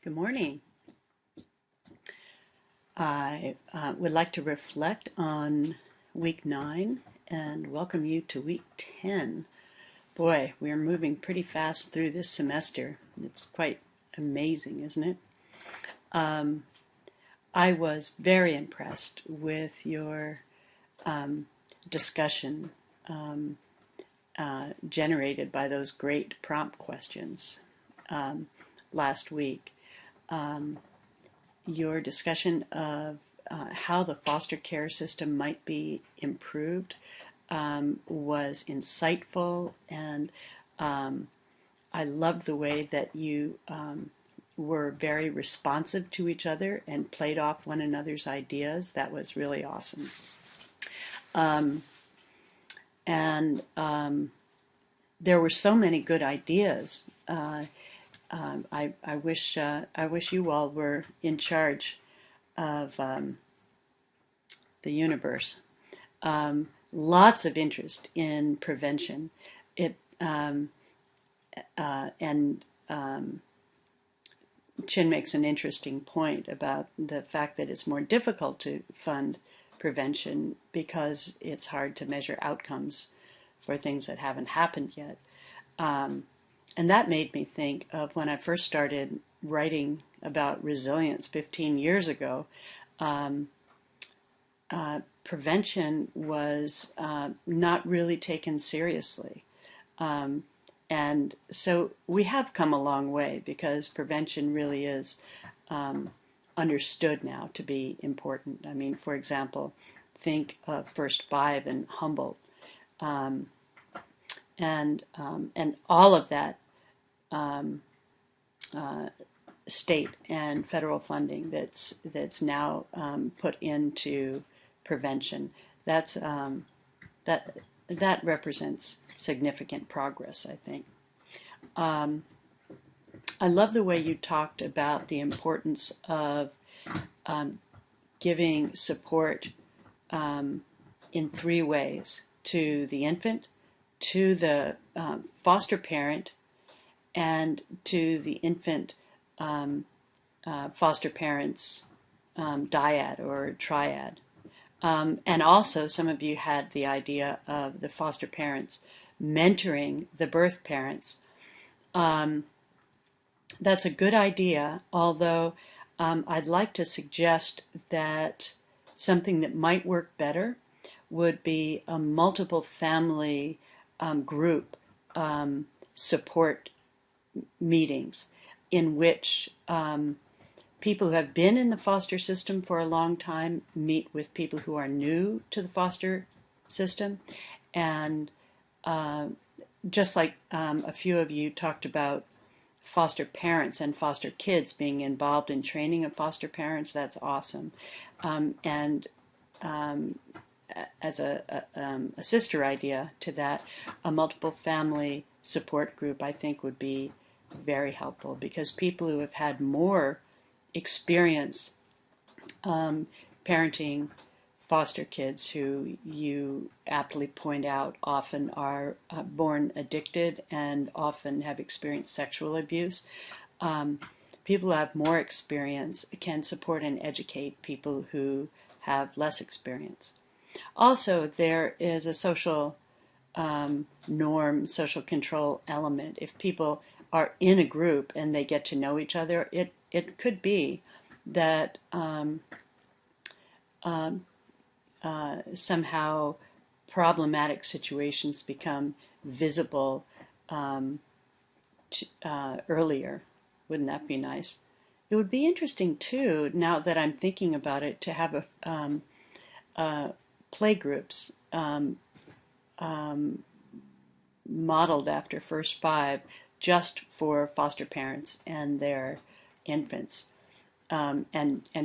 Good morning. I would like to reflect on week 9 and welcome you to week 10. Boy, we're moving pretty fast through this semester. It's quite amazing, isn't it? I was very impressed with your um, discussion generated by those great prompt questions last week. Your discussion of how the foster care system might be improved was insightful, and I loved the way that you were very responsive to each other and played off one another's ideas. That was really awesome. And there were so many good ideas. I wish you all were in charge of the universe. Lots of interest in prevention. It and Chin makes an interesting point about the fact that it's more difficult to fund prevention because it's hard to measure outcomes for things that haven't happened yet. And that made me think of when I first started writing about resilience 15 years ago. Prevention was not really taken seriously. And so we have come a long way because prevention really is understood now to be important. I mean, for example, think of First Five and Humboldt, and all of that state and federal funding that's now put into prevention. That represents significant progress, I think. I love the way you talked about the importance of giving support in 3 ways: to the infant, to the foster parent, and to the infant foster parents dyad or triad. And also, some of you had the idea of the foster parents mentoring the birth parents. That's a good idea, although I'd like to suggest that something that might work better would be a multiple family group support meetings in which people who have been in the foster system for a long time meet with people who are new to the foster system. And just like a few of you talked about foster parents and foster kids being involved in training of foster parents, that's awesome. And as a sister idea to that, a multiple family support group I think would be very helpful, because people who have had more experience parenting foster kids, who you aptly point out often are born addicted and often have experienced sexual abuse. People who have more experience can support and educate people who have less experience. Also, there is a social norm, social control element. If people are in a group and they get to know each other, it could be that somehow problematic situations become visible earlier. Wouldn't that be nice? It would be interesting too, now that I'm thinking about it, to have play groups modeled after First Five, just for foster parents and their infants, and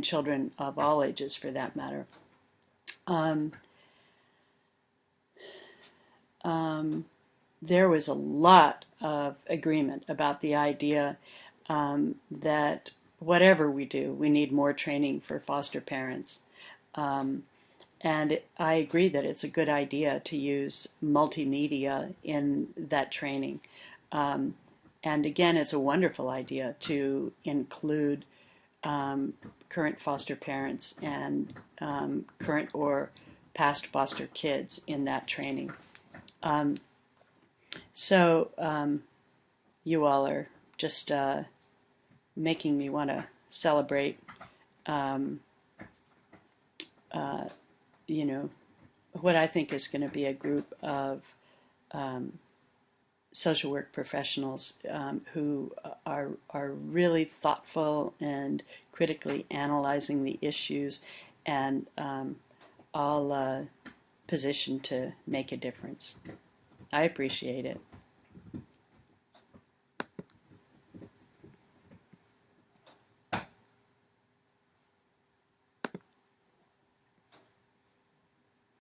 children of all ages for that matter. There was a lot of agreement about the idea that whatever we do, we need more training for foster parents. And I agree that it's a good idea to use multimedia in that training. And again, it's a wonderful idea to include um, current foster parents and current or past foster kids in that training. Um, so you all are just making me want to celebrate, um, uh, you know, what I think is going to be a group of um, social work professionals who are really thoughtful and critically analyzing the issues, and all positioned to make a difference. I appreciate it.